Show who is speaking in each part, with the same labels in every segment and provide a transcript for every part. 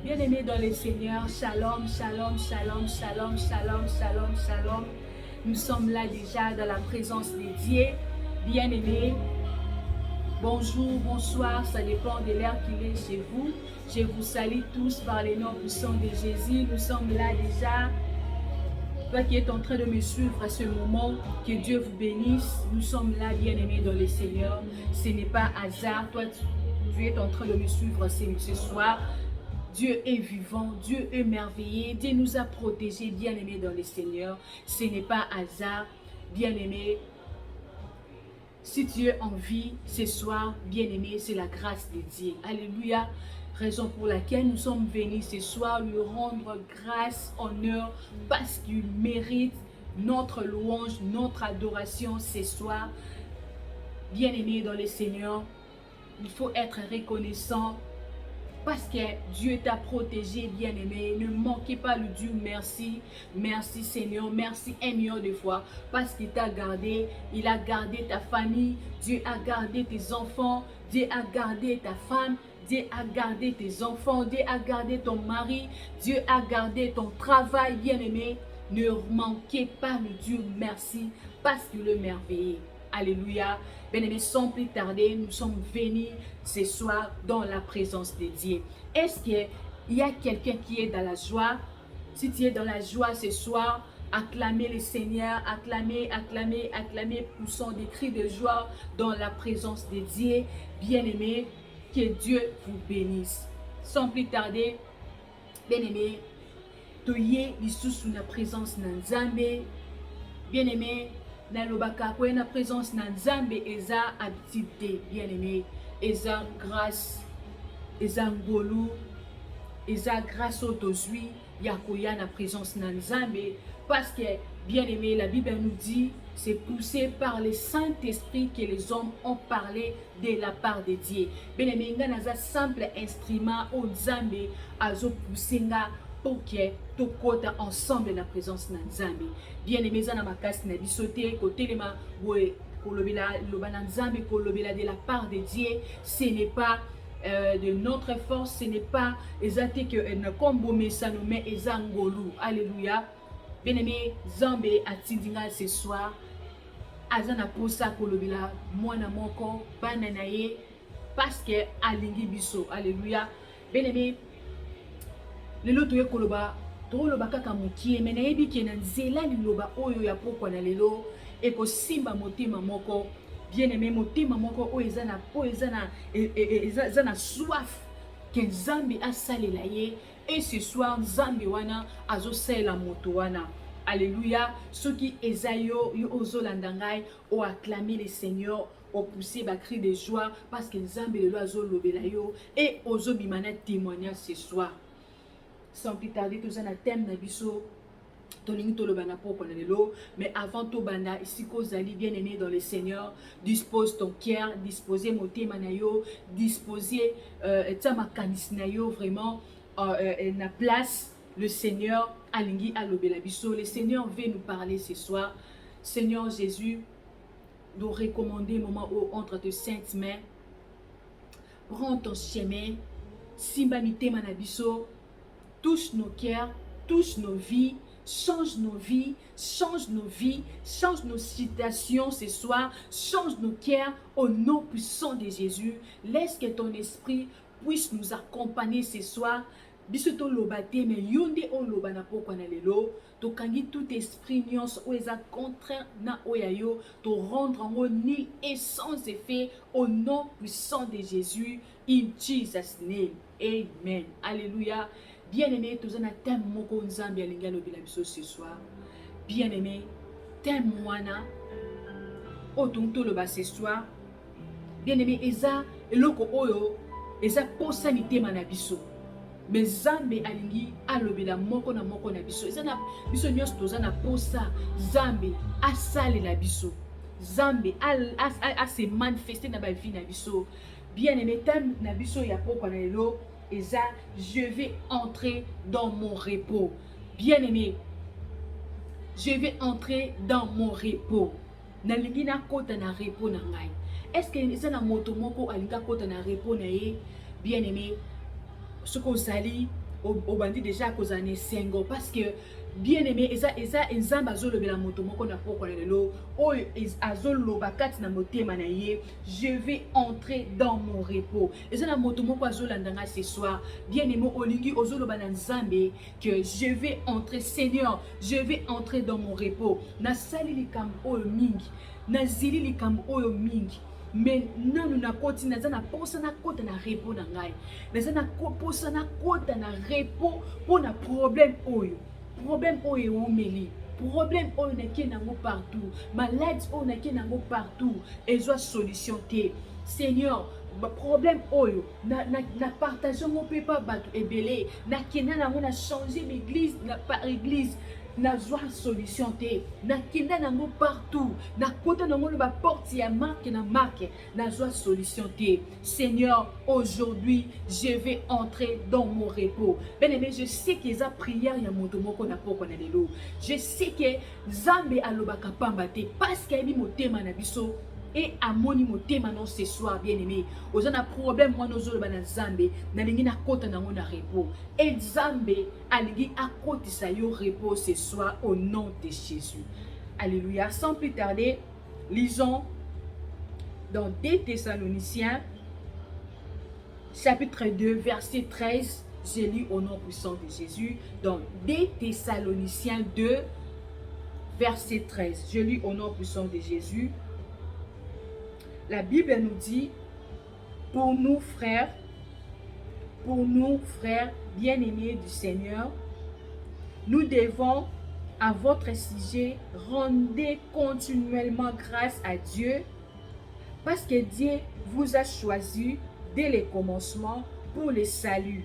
Speaker 1: Bien-aimés dans le Seigneur, shalom, shalom, shalom, shalom, shalom, shalom, shalom. Nous sommes là déjà dans la présence de Dieu. Bien-aimés, bonjour, bonsoir, ça dépend de l'heure qu'il est chez vous. Je vous salue tous par les noms puissants de Jésus. Nous sommes là déjà. Toi qui es en train de me suivre à ce moment, que Dieu vous bénisse. Nous sommes là, bien-aimés dans le Seigneur. Ce n'est pas hasard. Toi, tu es en train de me suivre ce soir. Dieu est vivant, Dieu est merveilleux, Dieu nous a protégés, bien-aimés dans le Seigneur. Ce n'est pas hasard, bien-aimés. Si tu es en vie ce soir, bien-aimé, c'est la grâce de Dieu. Alléluia. Raison pour laquelle nous sommes venus ce soir lui rendre grâce, honneur, parce qu'il mérite notre louange, notre adoration ce soir. Bien-aimé dans le Seigneur, il faut être reconnaissant. Parce que Dieu t'a protégé, bien-aimé. Ne manquez pas le Dieu merci. Merci Seigneur, merci 1 million de fois. Parce qu'il t'a gardé, il a gardé ta famille. Dieu a gardé tes enfants. Dieu a gardé ta femme. Dieu a gardé tes enfants. Dieu a gardé ton mari. Dieu a gardé ton travail, bien-aimé. Ne manquez pas le Dieu merci. Parce qu'il est merveilleux. Alléluia. Bien-aimés, sans plus tarder, nous sommes venus ce soir dans la présence de Dieu. Est-ce qu'il y a quelqu'un qui est dans la joie? Si tu es dans la joie ce soir, acclamez le Seigneur, acclamez, acclamez, acclamez, poussons des cris de joie dans la présence de Dieu. Bien-aimés, que Dieu vous bénisse. Sans plus tarder, bien-aimés, toye sous la présence de Nzambe. Bien-aimés, nalobaka kwa na présence na Nzambe eza habitude, bien-aimé, eza grâce, eza ngolu, eza grâce au tozui yakoya na présence na Nzambe, parce que, bien-aimé, la Bible nous dit c'est poussé par le Saint-Esprit que les hommes ont parlé de la part de Dieu. Bien-aimé, nga naza simple instrument au Nzambe azo pousser nga pour que tout côté ensemble la présence de Nzambe. Bien-aimé, zana makasi na bisote côté lema boye kolobela lobana Nzambe kolobela de la part de Dieu. Ce n'est pas de notre force, ce n'est pas exacté que ne kombome ça nous met ezangolu. Alléluia. Bien-aimé, Nzambe atindinga ce soir azana posa kolobela mwana moko bana na ye parce que alingi biso. Alléluia. Bien-aimé, lelo toye koloba toloba kaka mokie me nayebi ke na nzela liloba oyo ya pokwa na lelo ekosimba motema moko, bien-aimé, motema moko oyo eza na soif ke Nzambe asalela ye, et ce soir Nzambe wana azosalela moto wana. Alléluia. Soki ezayo yo ozolanda ngai o acclamer le Seigneur, o pousser ba cri de joie parce que Nzambe lelo azolobela yo et ozobimana témoignage ce soir. Sans plus tarder, tout ça na thème na biso tolingi tolobana poko na lelo, mais avant to banda ici kozali bien-aimé dans le Seigneur, dispose ton cœur, disposer motema na yo, disposer ta makanisi na yo vraiment na place le Seigneur alingi alobela biso. Le Seigneur veut nous parler ce soir. Seigneur Jésus, de recommander moment entre tes saintes mains. Prends ton chemin. Simba mitema na biso. Touche nos cœurs, touche nos vies. Change nos vies, change nos vies, change nos situations ce soir, change nos cœurs au nom puissant de Jésus. Laisse que ton esprit puisse nous accompagner ce soir. Biso to lobate mais yonde o loba na poko na lelo to kangi tout esprit nyonso o eza contraire na oyayo to rendre en nul et sans effet au nom puissant de Jésus in Jesus name. Amen. Alléluia. Bien-aimé, tous en thème moko nzambe alinga lobela biso ce soir. Bien-aimé, thème wana otunto loba ce soir. Bien-aimé, eza eloko oyo eza posa mitema na biso. Mais Zambe alingi alobela moko na biso. Eza na biso nyos toza na posa Zambe asale la biso. Zambe a se manifester na ba vie na biso. Bien-aimé, thème na biso ya poko na lelo. Et ça, je vais entrer dans mon repos. Bien-aimé, je vais entrer dans mon repos. Nalingi na kota na repos na ngai. Est-ce que ça na moto moko alinga kota na repos na ye? Bien-aimé, ce qu'on sali au bandit déjà cause ane sengo parce que bien-aimé eza nzamba zolo bela moto moko na poko na lelo o azolo bakati na motema na ye. Je vais entrer dans mon repos. Eza na moto moko azolandanga ce soir. Bien-aimé olingi ozolo bana nzambe que je vais entrer, Seigneur, je vais entrer dans mon repos. Na sali likam oyo mingi, na zili likam oyo mingi. Mais non, nous n'avons na posa na kota na repos na ngai. Naza na posa na kota na repos pour na problème oyo. Problème oyo umeli. Problème oyo na ke nango partout. Malade oyo na ke nango partout. Et soit solution te. Seigneur, problème oyo na partageons mon papa batu ebele. Na kena nango na changer l'église na par église. Na joie solution te na kenda nango partout na kota nango ba porte ya marque na marque na joie solution te. Seigneur, aujourd'hui je vais entrer dans mon repos. Bien-aimé, je sais que za prière ya moto moko na poko na lelo. Je sais que Zambe alobaka pamba te parce que yebi motema na biso et amoni motema non ce soir. Bien-aimé, ozana problème moi nozolo bana Zambe na lingi na kota nango na repos et Zambe alingi akotisa yo repos ce soir au nom de Jésus. Alléluia. Sans plus tarder, lisons dans 2 Thessaloniciens chapitre 2 verset 13. Je lis au nom puissant de Jésus. Dans 2 Thessaloniciens 2 verset 13. Je lis au nom puissant de Jésus. La Bible nous dit, pour nous frères bien-aimés du Seigneur, nous devons à votre sujet rendre continuellement grâce à Dieu parce que Dieu vous a choisi dès le commencement pour le salut,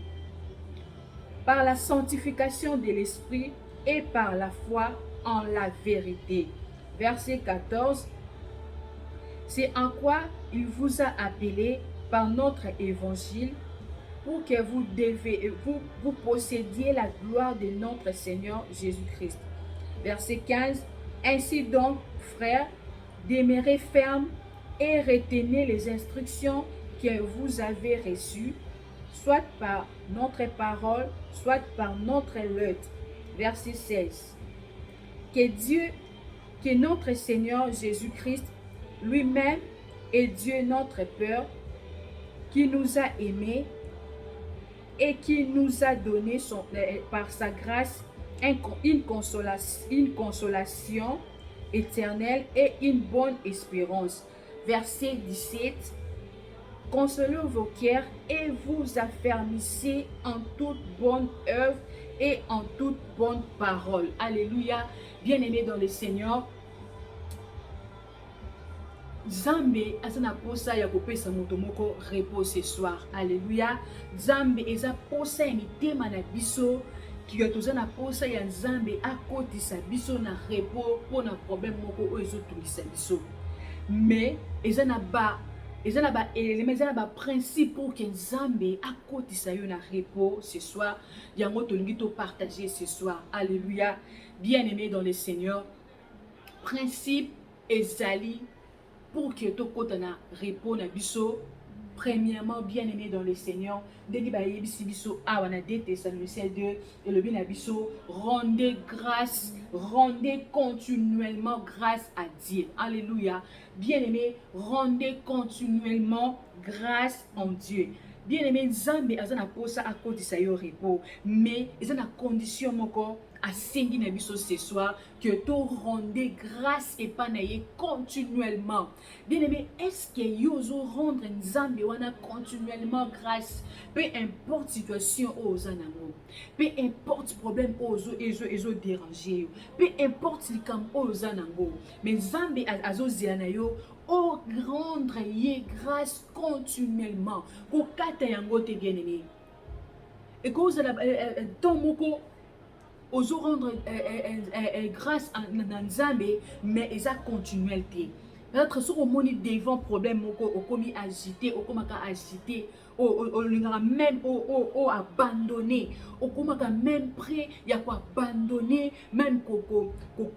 Speaker 1: par la sanctification de l'Esprit et par la foi en la vérité. Verset 14. C'est en quoi il vous a appelé par notre évangile pour que vous possédiez la gloire de notre Seigneur Jésus-Christ. Verset 15. Ainsi donc, frères, demeurez fermes et retenez les instructions que vous avez reçues, soit par notre parole, soit par notre lettre. Verset 16. Que notre Seigneur Jésus-Christ lui-même est Dieu notre Père, qui nous a aimés et qui nous a donné par sa grâce une consolation éternelle et une bonne espérance. Verset 17. Consolez vos cœurs et vous affermissez en toute bonne œuvre et en toute bonne parole. Alléluia. Bien-aimés dans le Seigneur, Zambe azana posa ya kopesa moto moko repos ce soir. Alléluia. Zambe eza posa ya mitema na biso ki tozana posa ya Nzambe akotisa biso na repos pona problème moko oyo ezotungisa biso. Mais ezana ba eza na ba élément, eza na ba principe pour que Nzambe akotisa yo na repos ce soir. Yango tolingi to partager ce soir. Alléluia. Bien-aimé dans le Seigneur, principe ezali pour que to kota na repos na biso. Premièrement, bien-aimé dans le Seigneur, dès ba yebisi biso awa na 2 Thessaloniciens 2 et le bien na biso, rendez grâce, rendez continuellement grâce à Dieu. Alléluia. Bien-aimé, rendez continuellement grâce en Dieu. Bien-aimé, Nzambe azana posa akotisa yo repos, mais ezana condition moko asengi na biso ce soir que to rendez grâce et panaye continuellement. Bien-aimé, est-ce que yozo rendre Nzambe wana continuellement grâce, peu importe situation ozanamo, peu importe problème ezo déranger, peu importe likam ozanango, mais Nzambe azo zela yo o rendre ye grâce continuellement. Ko kata yango te bien-aimé. Et cause la ton moko ozo rendre grâce à Nzambe, mais eza continualité. Peut-être sur au moni devant problème moko okomi agité, okomaka agité, o même o abandonné, okomaka même prêt ya ko abandonner, même ko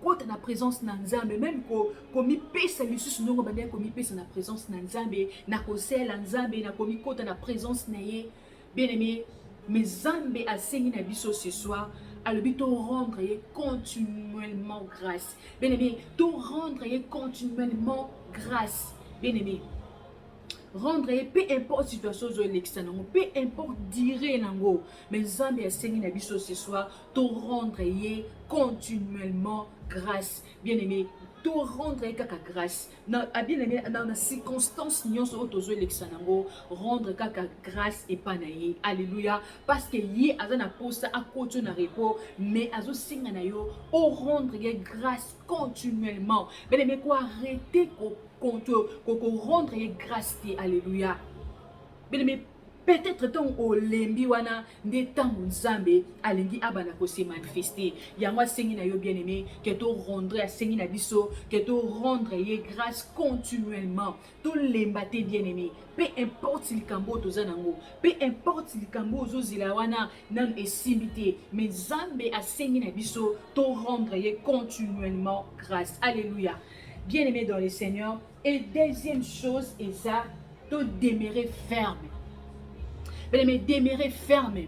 Speaker 1: kota na présence na Nzambe, même ko mi pesa lisusu ndongo bande ko mi pesa na présence na Nzambe, na ko sela Nzambe na ko mi kota na présence na ye. Bien-aimé, mais Nzambe asengi na biso ce soir. Alors, to rendre continuellement grâce. Bien-aimé, to rendre continuellement grâce. Bien-aimé, rendre peu importe situation zo l'extérieur, peu importe dire nango, mais Nzambe asengi na biso ce soir, to rendre continuellement grâce. Bien-aimé, to rendre kaka grâce. Na bien-aimé, dans la circonstance nyonso otozo l'extérieur, rendre kaka grâce et panaye. Alléluia. Parce que yé azana posa a koto na repos, mais azo singa na yo o rendre grâce continuellement. Bien-aimé, ko arrêter ko rendre grâce. Alléluia. Bien-aimé, peut-être ton olembi wana nde tango Nzambe alingi abana ko se manifester. Yango asengi na yo bien-aimé, que to rendre asengi na biso, que to rendre grâce continuellement. To lembate bien-aimé. Peu importe likambo tozanango, peu importe likambo ozozila wana nan esimité, mais Nzambe asengi na biso to rendre continuellement grâce. Alléluia. Bien-aimé dans le Seigneur. Et deuxième chose, et ça, de demeurer ferme. Bien-aimé, demeurer ferme.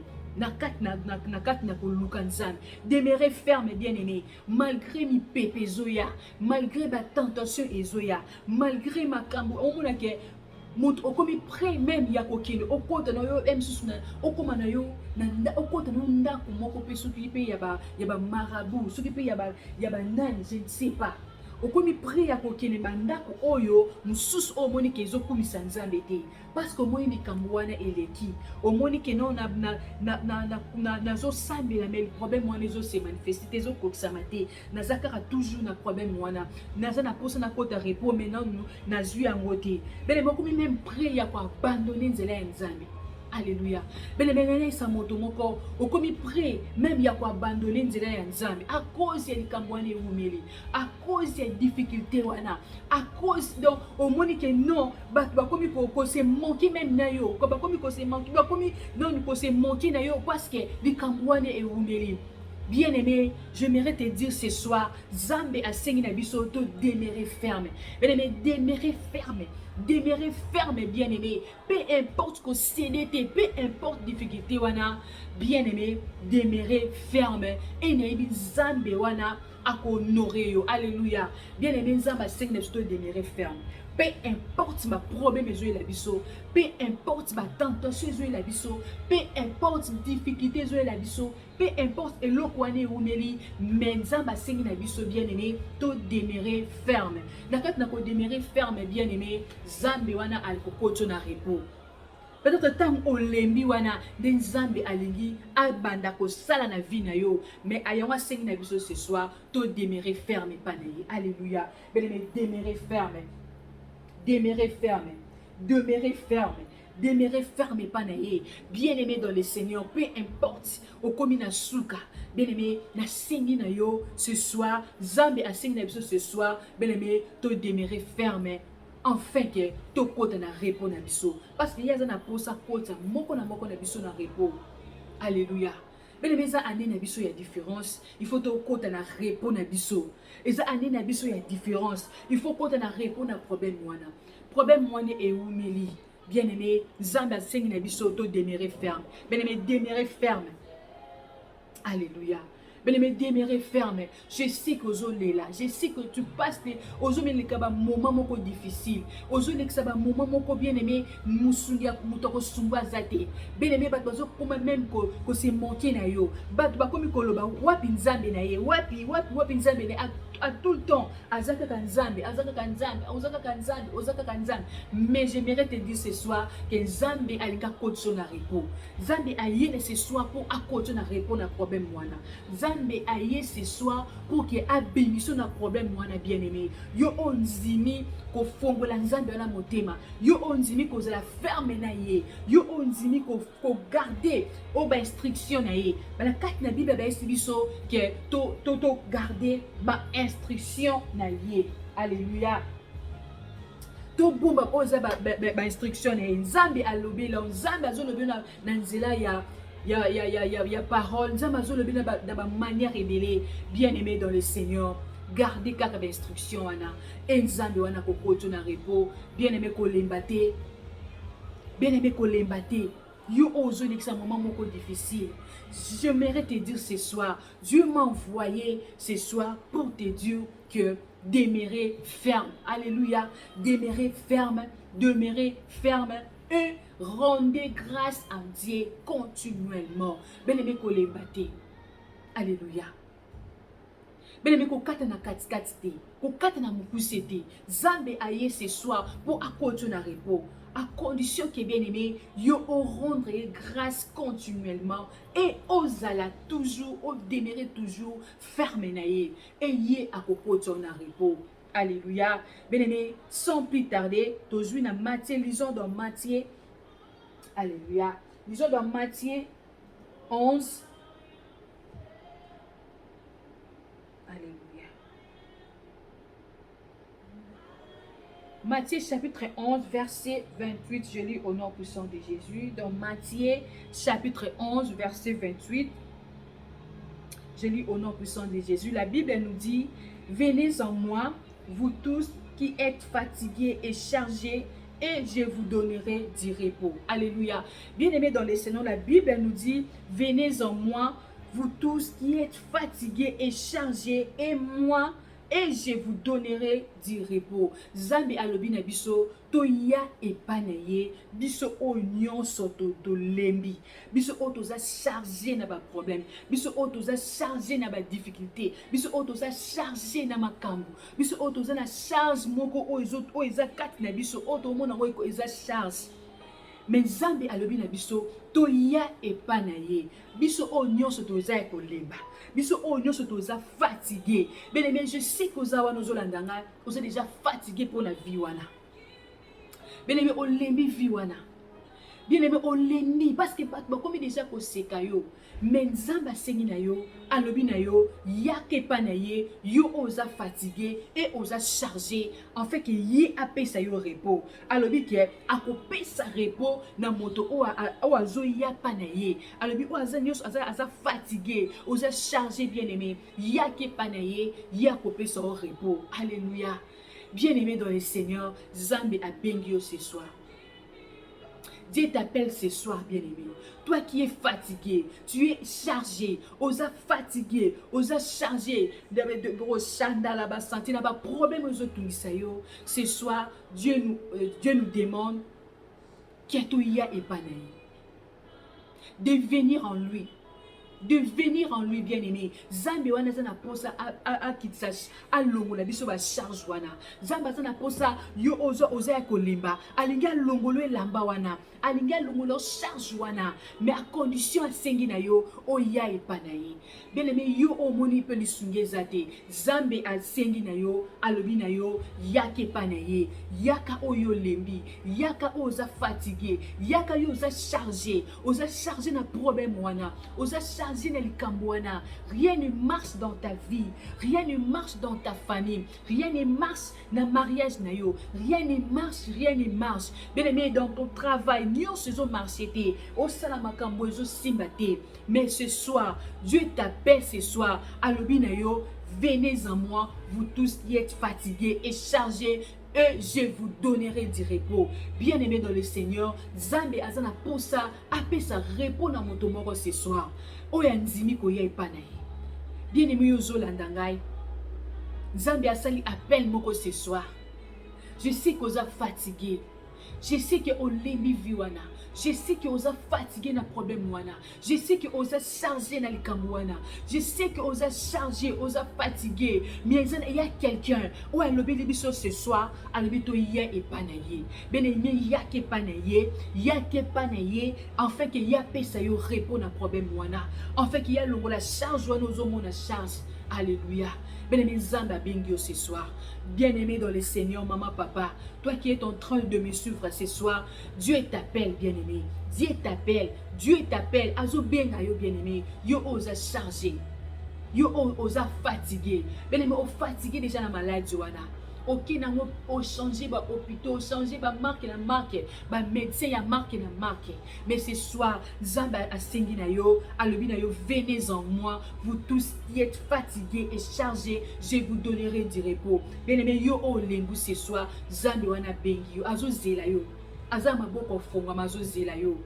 Speaker 1: Demeurer ferme, bien-aimé. Malgré mi pepe zoya, malgré ma tentation et zoya, malgré ma kambo, on m'a dit okomi près même ya kokele okota na yo emsusuna okoma na yo na okota na ndako moko pe soki pe ya ba marabout soki pe ya ba nani, je ne sais pas. Okomi prêt ya kokene bandako oyo mususu o moni ke ezokumisa Nzambe te, parce que moi likambo wana eleki omoni ke non na zo sambela mais le problème wana ezo se manifester ezo kokisama te, nazakaka toujours na problème wana, naza na posa na kota repos maintenant na zui yango te. Bele mokomi même prêt ya ko abandonner nzela ya Nzambe. Alléluia. Bele sa moto moko okomi prêt même ya ko abandonner nzela ya Nzambe à cause ya likambo wana eumeli, à cause ya difficulté wana, à cause donc au moni que non bakomi ko se manquer même na yo, ko bakomi ko se manquer, bakomi non ko se manquer na yo parce que likambo wana eumeli. Bien-aimé, j'aimerais te dire ce soir, Nzambe asengi na biso to demeurer ferme. Bien-aimé, demeurer ferme. Demeurer ferme, bien-aimé. Peu importe que CDT, peu importe difficulté wana, bien-aimé, demeurer ferme. Et naibi Nzambe wana akonorer yo. Alléluia. Bien-aimé, Nzambe asengi na biso to demeurer ferme. Peu importe ma problème et la biso, peu importe ma tentation et la biso, peu importe difficulté et la biso, peu importe elokwane ou meli, mais Nzambe asengi na biso bien-aimé, to demeurer ferme. Nakat na ko demeurer ferme bien-aimé, Nzambe wana alikokoto na repos. Peut-être tant olembi wana de Nzambe alingi abanda ko sala na vie na yo, mais ayanga asengi na biso ce soir, to demeurer ferme panaye. Alléluia. Bien-aimé, demeurer ferme. Demeurez ferme, demeurez ferme, demeurez ferme, panaye. Bien-aimé dans le Seigneur, peu importe, au komi na souka, bien-aimé, na sengi na yo ce soir, Nzambe a sengi na biso ce soir, bien-aimé, to demeurez ferme enfin que to kota na repos na biso parce que yaza na posa kota moko na biso na repos. Alléluia. Mais les années na biso ya différence, il faut to kota na repos na biso. Les années na biso ya différence, il faut kota na repos na problème wana. Problème wana e umeli. Bien-aimé, Zamba sengi na biso to demeurer ferme. Bien-aimé, demeurer ferme. Alléluia. Bien-aimé, demeurer ferme. Je sais que là, je sais que tu passes aux moment moko difficile. Aux moment moko bien-aimé, musungia mutoko sumba zate. Bien-aimé, bato comme même que c'est manqué na yo. Bato bakomi koloba wapi nzambe na ye. Wapi nzambe na à tout le temps. Azaka kanzambe, ozaka kanzambe. Mais j'aimerais te dire ce soir que Nzambe alika kotso na repos. Nzambe aye ce soir pour akotso na repos na problème wana. Nzambe aye ce soir pour que abimiso na problème wana bien-aimé. Yo onzimi ko fongola Nzambe na motema. Yo onzimi ko za la ferme na ye. Yo onzimi ko garder o ba instruction na ye. Bala kat na Bible ba esibiso que to garder ba instruction na ye. Alléluia. To bomba oza ba instruction na ye. Nzambe alobi la Nzambe azolobi na nzela ya parole. Nzambe azolobi na ba manière révélée. Bien-aimé dans le Seigneur. Gardez kaka ba instruction wana. Et Nzambe wana ko koto na repos. Bien-aimé ko lembate. Bien-aimé ko lembate. Yo aujourd'hui c'est un moment beaucoup difficile. J'aimerais te dire ce soir, Dieu m'a envoyé ce soir pour te dire que demeurer ferme. Alléluia. Demeurer ferme et rendez grâce à Dieu continuellement. Bien-aimé ko lembate. Alléluia. Bien-aimé ko kata na katikati te, ko kata na mukuse te. Nzambe aye ce soir pour accorder na repos. À condition que bien-aimé, yo au rendre grâce continuellement et aux ala toujours, au demeurer toujours ferme naïe et yé à cocoton na repos. Alléluia. Bien-aimé, sans plus tarder, toujours na Matthieu, lisons dans Matthieu. Alléluia. Lisons dans Matthieu 11. Alléluia. Matthieu chapitre 11, verset 28, je lis au nom puissant de Jésus. Dans Matthieu chapitre 11, verset 28, je lis au nom puissant de Jésus. La Bible nous dit, venez en moi, vous tous qui êtes fatigués et chargés, et je vous donnerai du repos. Alléluia. Bien-aimés dans le Seigneur, la Bible nous dit, venez en moi, vous tous qui êtes fatigués et chargés, et moi, et je vous donnerai du repos. Zambi alobi na biso to ya epanaye biso o nyonso to lembi biso o toza chargé na ba problème biso o toza chargé na ba difficulté biso o toza chargé na makambu biso o toza na charge moko o eza kati na biso o to mona ko eza charge. Mais Nzambe alobi na biso to ya epanaye biso o nyonso toza kolemba biso o nyonso toza fatigué. Bien-aimé, je sais que oza wana ozolandanga oza déjà fatigué pour la vie wana. Bien-aimé, o lembi vie wana. Bien-aimé, on lembi parce que comme déjà ko seka yo. Mais Nzambe asengi na yo, alobi na yo, yake panaye, yo oza fatigué et oza chargé. En fait que yi apesa yo repos. Alobi ke akopesa repos na moto o azo ya panaye. Alobi o aza nyos aza fatigué, oza chargé bien-aimé, yake panaye, yakopesa yo repos. Alléluia. Bien-aimé dans le Seigneur, Nzambe abengi yo ce soir. Dieu t'appelle ce soir, bien-aimé. Toi qui es fatigué, tu es chargé, osa fatigué, osa chargé de chanda là-bas, sentir là-bas, problème aux autres, ce soir, Dieu nous demande de venir en lui. De venir en lui, bien-aimé. Zambi wana zana posa a kitsash a longo la biso ba charge wana. Zamba zana posa yo oza ya kolimba. Alinga longolo e lamba wana. Alinga longolo charge wana. Mais à condition a sengi na yo o ya e panaye. Bien-aimé, yo o moni pe lisunge zate. Zambi a sengi na yo, alobi na yo, yake panaye. Yaka o yo lembi. Yaka oza fatigué. Yaka yo oza chargé. Oza chargé na problème wana. Oza chargé chargé na likambouana. Rien ne marche dans ta vie, rien ne marche dans ta famille, rien ne marche dans le mariage na yo, rien ne marche, rien ne marche. Bien aimé, dans ton travail, nous faisons marcher, au salamakambo, au simbate. Mais ce soir, Dieu t'appelle ce soir, à l'obinayo, venez en moi, vous tous qui êtes fatigués et chargés, et je vous donnerai du repos. Bien-aimé dans le Seigneur, Zambe azana pour ça, appelle ça repos dans mon tomoro ce soir. Oyanzimi koya ipanaye. Bien-aimé yozo landangai, Zambe asali appelle moko ce soir. Je sais que vous êtes fatigué. Je sais que vous lembi viwana. Je sais que vous êtes fatigué dans le problème wana. Je sais que vous êtes chargé dans le kamouana. Je sais que vous êtes chargé, vous êtes fatigué. Mais il y a quelqu'un où elle lobby les ce soir, elle lobby to y a et panaye. Ben il y a que panaye, il y a que panaye. En fait qu'il y a pesa yo répond à problème wana. En fait qu'il y a le la charge wana aux hommes la charge. Alléluia. Bien-aimé Zamba Bingio ce soir. Bien-aimé dans le Seigneur, maman, papa. Toi qui es en train de me suivre ce soir. Dieu t'appelle, bien-aimé. Dieu t'appelle. Dieu t'appelle. Azo benga yo, bien-aimé. Yo osa chargé. Yo osa fatigué. Bien-aimé, o fatigué déjà la maladie, wana. Ok, nango o changer ba hôpital, changer ba marque na marque, ba médecin ya marque na marque. Mais ce soir, Zamba a sengi na yo, alobi na yo, venez en moi, vous tous qui êtes fatigués et chargés, je vous donnerai du repos. Bien-aimé, yo o lembu ce soir, Zamba wana bengi yo, azo zela yo, azama boko fongwa mazo zela yo.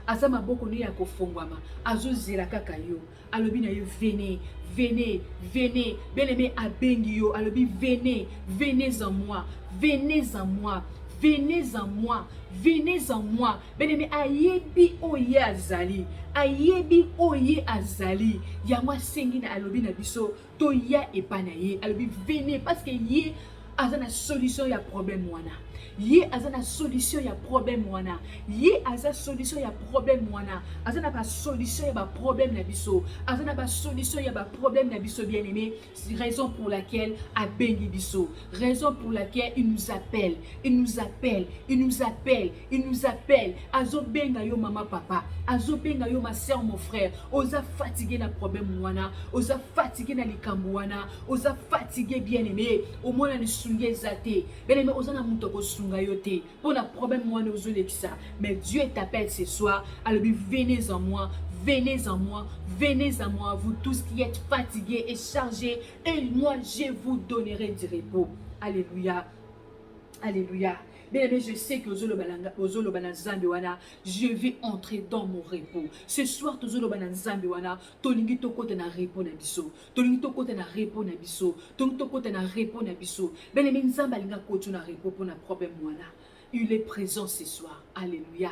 Speaker 1: Azama boko ni ya kofongwama, azo zela kaka yo, alobi na yo, venez. Venez, venez, bien-aimé à Bengio, alobi, venez, venez en moi, venez en moi, venez en moi, venez en moi, bien-aimé, ayebi oye azali, ayebi oye azali, yamwa sengi na alobi na biso, to ya epanaye, alobi, venez, parce que ye, azana solution ya problème wana. Ye azana solution ya problème wana. Ye azana solution ya problème wana. Azana pas solution ya ba problème na biso. Azana pas solution ya ba problème na biso bien-aimé. C'est raison pour laquelle a bengi biso. Raison pour laquelle il nous appelle. Il nous appelle. Il nous appelle. Il nous appelle. Azo benga yo maman papa. Azo benga yo ma soeur mon frère. Oza fatigué na problème wana. Oza fatigué na likambo wana. Oza fatigué bien-aimé. Au moins na sunye zate. Bien-aimé oza na mutoko pour le problème moi nous ça. Mais Dieu t'appelle ce soir. Alors venez en moi, venez en moi, venez en moi, vous tous qui êtes fatigués et chargés, et moi je vous donnerai du repos. Alléluia, alléluia. Bien aimé, je sais que je vais entrer dans mon repos. Ce soir, tolingi to kote na repos na biso. Tolingi to kote na repos na biso. Tolingi to kote na repos na biso. Bien aimé, nzamba linga kote na repos pour na problème wana. Il est présent ce soir. Alléluia.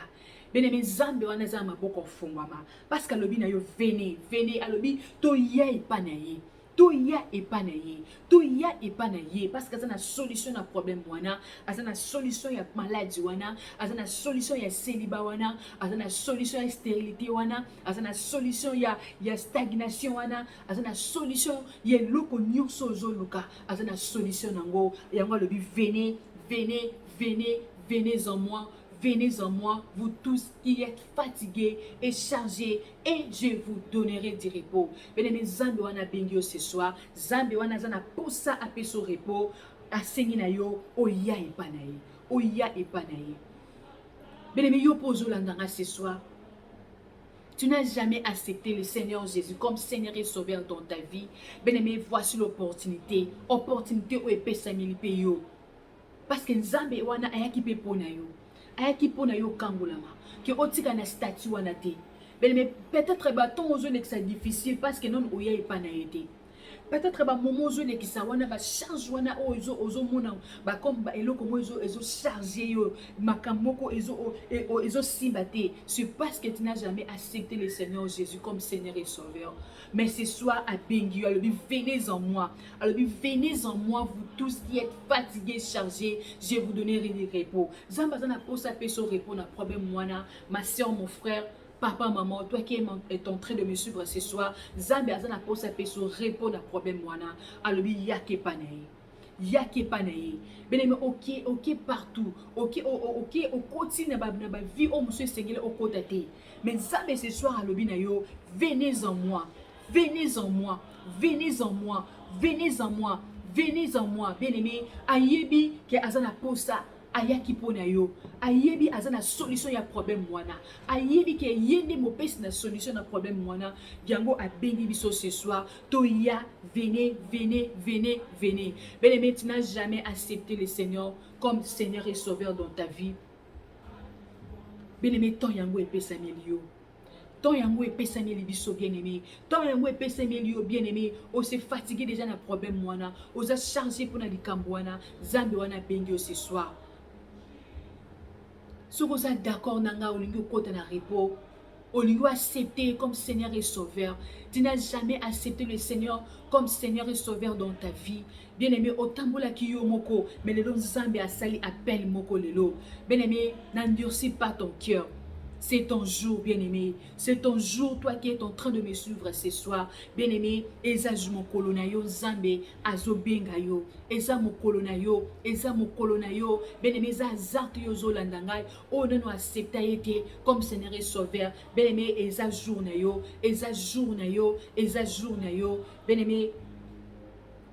Speaker 1: Bien aimé, nzamba wana zama boko fongwama. Parce que lobi na yo venez, venez alobi to yai panaye. Tout y a épanaye, tout y a épanaye, parce que ça na solution à problème wana, ça na solution à maladie wana, ça na solution à célibat wana, ça na solution à stérilité wana, ça na solution à stagnation wana, ça na solution à loko nyonso zoluka, ça na solution nango, yango le venez, venez, venez, venez en moi. Venez en moi, vous tous qui êtes fatigués et chargés, et je vous donnerai du repos. Bien-aimé, Zambe wana bengio ce soir, Zambe wana zana posa ape so repos, a sengi na yo, oya epanaye, oya epanaye. Bien-aimé, yo pozo landanga ce soir. Tu n'as jamais accepté le Seigneur Jésus comme Seigneur et Sauveur dans ta vie. Bien-aimé, voici l'opportunité, opportunité où epé samili pe yo. Parce que Zambe wana ayaki pe pona yo. Ayaki pona yo kangolama que otika na statut wana te. Mais peut-être baton ozo nek ça difficile parce que non oya epa na été. Peut-être ba moment ozo nek ça wana ba charge wana ozo mona ba comme ba eloko mo ezo charger yo makamoko ezo simbate. C'est parce que tu n'as jamais accepté le Seigneur Jésus comme Seigneur et Sauveur. Mais ce soir à Bengio, alors venez en moi. Alors venez en moi, vous tous qui êtes fatigués, chargés, je vous donnerai du repos. Zambazana pour ça peut se répondre à problème moana, ma soeur, mon frère, papa, maman, toi qui es en train de me suivre ce soir, Zambazana pour ça peut se répondre à problème moana. Alors yake panaye. yaki epai na ye. Bien-aimé, ok partout, ok okoti na ba vie o mosusu esengeli okota te. Mais Nzambe ce soir alobi na yo, venez en moi, venez en moi, venez en moi, venez en moi, venez en moi. Bien-aimé, ayebi ke azana posa ayaki pona yo, ayebi azana solution ya problème wana, ayebi ke yende mopesi na solution na problème wana, yango abengi biso ce soir, toya, venez, venez, venez, venez. Bien-aimé, tu n'as jamais accepté le Seigneur comme Seigneur et Sauveur dans ta vie. Bien-aimé, ton yango epesami yo. Ton yango epesami biso bien-aimé. Ton yango epesami yo bien-aimé. On s'est fatigué déjà na problème wana, on s'est chargé pour na likambo wana, Nzambe wana bengi yo ce soir. Si vous êtes d'accord, nanga olingi okota na repos, olingi accepter comme Seigneur et Sauveur. Tu n'as jamais accepté le Seigneur comme Seigneur et Sauveur dans ta vie. Bien-aimé, otambola ki yo moko, mais lelo Nzambe asali appel moko lelo. Bien-aimé, n'endurcis pas ton cœur. C'est ton jour, bien-aimé. C'est ton jour, toi qui es en train de me suivre ce soir. Bien-aimé, eza jumo kolonayo, Nzambe, azo bengayo. Eza mo kolonayo, eza mo kolonayo. Bien-aimé, eza azarte yo zo landangay. Oh, non, accepta yete comme Seigneur et Sauveur. Bien-aimé, eza jour na yo, eza jour na yo, eza jour na yo. Bien-aimé,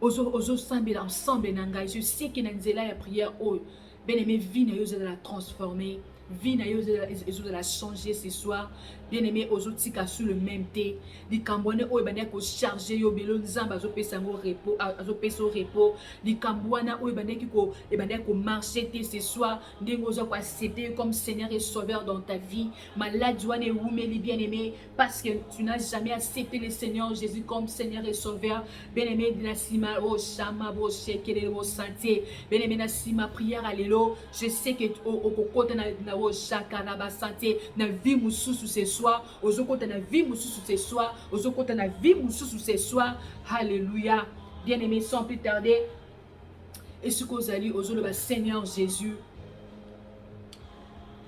Speaker 1: ozo sambe ensemble nangay. Je sais que nanzela ya prière, oh, bien-aimé, vie na yo za la transformer. Vie na yo de la changer ce soir. Bien-aimé, ozotika sur le même thé. Di kambwane o ebane ko charger yo belo Nzamba azo pesa ngo repos, azo pesa repos. Di kambwana o ebane ko marcher té ce soir. Ndengo zo ko accepter comme Seigneur et Sauveur dans ta vie. Malade wane wumeli bien-aimé parce que tu n'as jamais accepté le Seigneur Jésus comme Seigneur et Sauveur. Bien-aimé, na sima o chama bo shekele bo santé. Bien-aimé, na sima prière alléluia. Je sais que au côté na chakara ba santé na vie mususu ce soir. Ozokota na vie mususu ce soir. Ozokota na vie mususu ce soir. Alléluia. Bien-aimé, sans plus tarder, et ce que vous allez ozoloba Seigneur Jésus,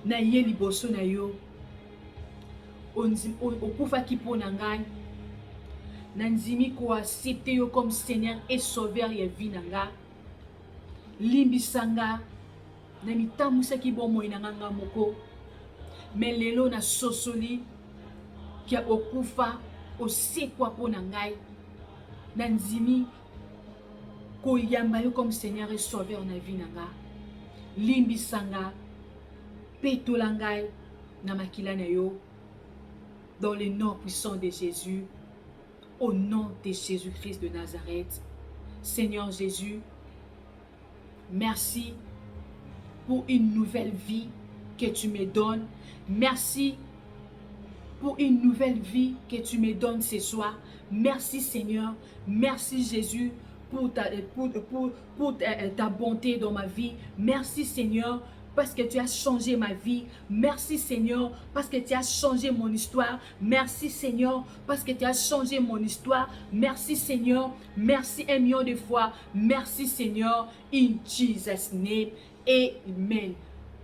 Speaker 1: na ye liboso na yo, okufa kipo na ngai, nanzimi ko accepter yo comme Seigneur et Sauveur ya vie na nga. Limbisanga na mitamusaki bomoi na nga moko. Mais lelo na sosoli kia okufa osekwa po na ngai. Nanzimi ko yamba yo comme Seigneur et Sauveur na vie na nga. Limbisanga petola ngai na makila na yo. Dans le nom puissant de Jésus, au nom de Jésus-Christ de Nazareth. Seigneur Jésus, merci pour une nouvelle vie que tu me donnes. Merci pour une nouvelle vie que tu me donnes ce soir. Merci Seigneur. Merci Jésus pour ta bonté dans ma vie. Merci Seigneur parce que tu as changé ma vie. Merci Seigneur parce que tu as changé mon histoire. Merci Seigneur parce que tu as changé mon histoire. Merci Seigneur. Merci un million de fois. Merci Seigneur. In Jesus' name. Amen.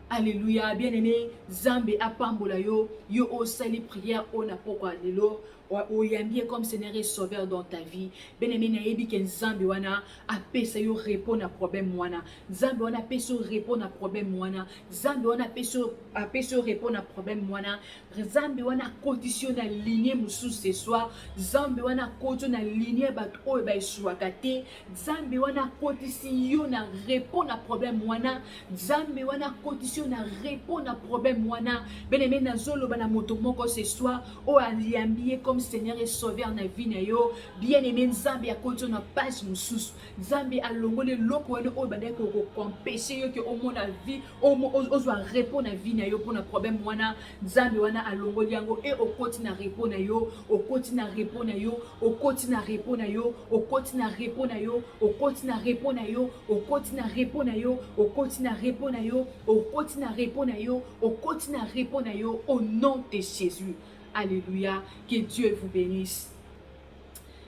Speaker 1: Alléluia. Bien-aimé, Nzambe apambola yo, yo osali prière on a pourquoi lelo, o yambie comme Seigneur et Sauveur dans ta vie. Bien-aimé, na yebi ke Nzambe wana apesa yo répondre à problème wana. Nzambe wana apesa répondre à problème wana. Nzambe wana apesa répondre à problème wana. Nzambe wana condition na lignée mususu ce soir. Nzambe wana condition na lignée bat o ba iswakate. Nzambe wana condition yo na répondre à problème wana. Nzambe wana condition na répondre à problème wana. Bien-aimé, na zolo bana moto moko ce soir o aliambie comme Seigneur et Sauveur na vie na yo. Bien-aimé, Nzambe a condition na page mususu. Nzambe a longole loko wana o bana ko empêcher yo que au monde la vie o zo répondre à vie na yo pour na problème wana. Nzambe wana a longole yango et au continue na répondre na yo, au continue na répondre na yo, au continue na répondre na yo, au continue na répondre na yo, au continue na répondre na yo, au continue na répondre na yo, au continue na répondre na yo, au continue à répondre à yo, au continue à répondre à yo, au nom de Jésus. Alléluia. Que Dieu vous bénisse.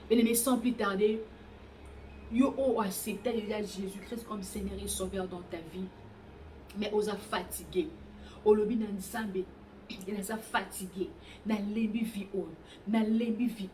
Speaker 1: Bien-aimés, sans plus tarder, yo accepté déjà Jésus-Christ comme Seigneur et Sauveur dans ta vie, mais osa fatigué. Olobi na Nzambe, naza fatigué nalembi vi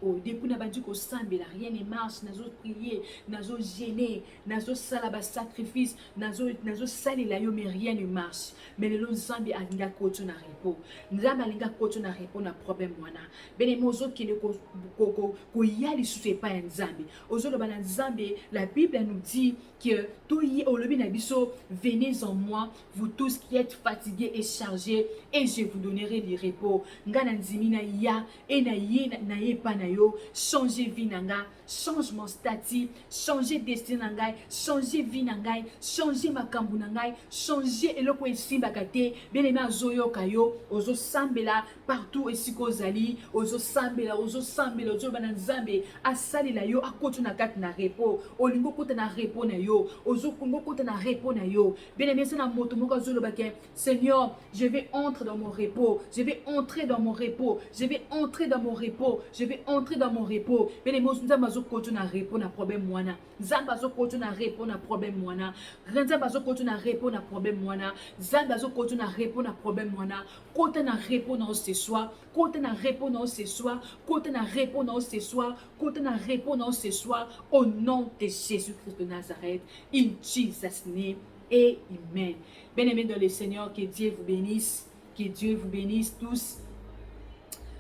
Speaker 1: oyo depuis na bandi kosambela rien ne marche, nazo prier nazo gêner nazo sala ba sacrifice nazo salela yo mais rien ne marche. Mais lelo nzambe alinga koto na repos, nzambe alinga koto na repos na problème wana bene mozo kile ko yali sous pas nzambe ozoloba na nzambe. La Bible nous dit que tout y olobi na biso, venez en moi vous tous qui êtes fatigués et chargés et je vous donnerai du repos. Ngana nzimi na ya et na ye pa na yo, changer vie nanga, change mon statut, changer destin nangai, changer vie nangai, changer makambu nangai, changer eloko esimba kate. Bien aimé azoyo kayo ozo sambela partout esiko zali ozo sambela ozo bana nzambe asali la yo akoto na kat na repos olingo kota na repos na yo ozo kungo kota na repos na yo. Bien aimé sana moto moko azolo bake Seigneur, je vais entrer dans mon repos, je vais entrer dans mon repos, je vais entrer dans mon repos, je vais entrer dans mon repos. Bien aimé nzambe azokoto na repos na problème wana, nzambe azokoto na repos na problème wana, nzambe azokoto na repos na problème wana, nzambe azokoto na repos na problème wana. Kota na repos na ce soir, kota na repos na ce soir, kota na repos na ce soir, kota na repos na ce soir, au nom de Jésus-Christ de Nazareth, in Jesus' name. Amen. Bien-aimés dans le Seigneur, que Dieu vous bénisse, que Dieu vous bénisse tous.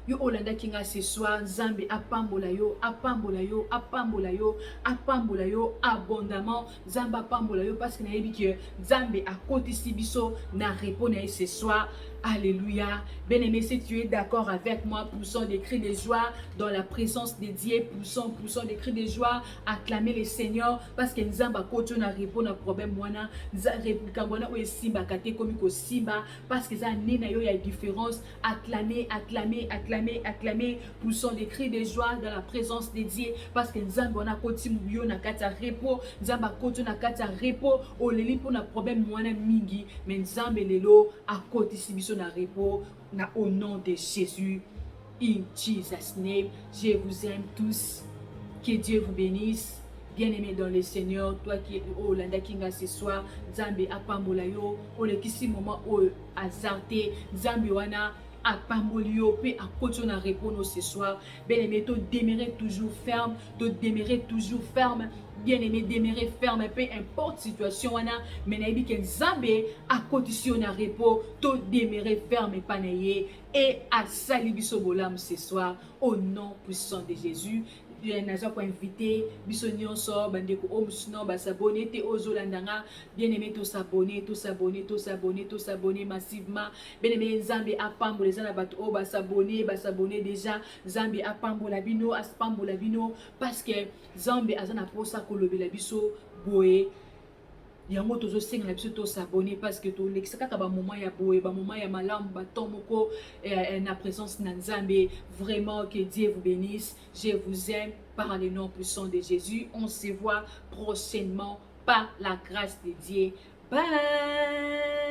Speaker 1: Yo olanda kinga ce soir, Nzambe apambola yo, apambola yo, apambola yo, apambola yo abondamment. Nzambe apambola yo parce que na yebi que Nzambe a kotisi biso na répondre ce soir. Alléluia. Bien-aimé, si tu es d'accord avec moi, poussons des cris de joie dans la présence de Dieu. Poussons des cris de joie. Acclamer le Seigneur parce que Nzamba koto na répondre à problème wana. Nzamba wana oye simba kate komi ko simba parce que ça nena yo ya différence. Acclamer, acclamer, acclamer, acclamer. Poussons des cris de joie dans la présence de Dieu parce que Nzamba wana koti muyo na kata repos. Nzamba koto na kata repos. Oleli pour na problème wana mingi. Mais Nzambe lelo a koti sibiso na repos na au nom de Jésus. In Jesus' name. Je vous aime tous. Que Dieu vous bénisse. Bien-aimé dans le Seigneur, toi qui es au Landa Kinga ce soir, Nzambe apambola yo, o le kisi moment o azarte, Nzambe wana apamboli yo pe akoto na répondre ce soir. Bien-aimé, to demeurer toujours ferme, to demeurer toujours ferme. Bien-aimé, demeurer ferme, peu importe situation wana, mais naïbi que Nzambe a condition na repos, to demeurer ferme panaye et à sali biso bolam ce soir au nom puissant de Jésus. Naza ko invité biso nyonso bandeko o musino ba s'abonner te ozolandanga. Bien-aimé, to s'abonner massivement. Bien-aimé, Nzambe apambola za na bato o ba s'abonner déjà. Nzambe apambola bino, aspambola bino parce que Nzambe azana posa ko lobela biso boye. Yango tozo senga na biso to s'abonner parce que to lekisaka ka ba moment ya boye, ba moment ya malamu, ba temps moko na présence na Nzambe. Vraiment que Dieu vous bénisse. Je vous aime par le nom puissant de Jésus. On se voit prochainement par la grâce de Dieu. Bye.